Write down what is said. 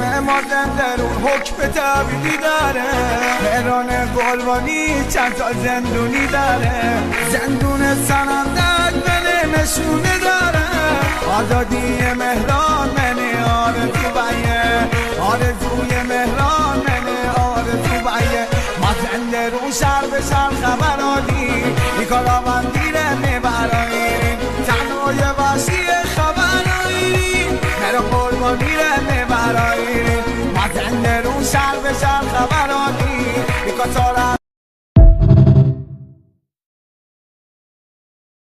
مادم درون حکم تبیدی داره، مهران قلبانی چند تا زندونی داره، زندون سنندک منه نشونه داره، آزادی مهران منه آرزو بیه، آرزوی مهران منه آرزو بیه. ما زنده رو شهر به شهر خبرانی نیکالا من دیره میبراییم، تنهای وحشی خبراییم، مهران قلبانی ره میبراییم. ما زنده رو شهر به شهر خبرانی نیکالا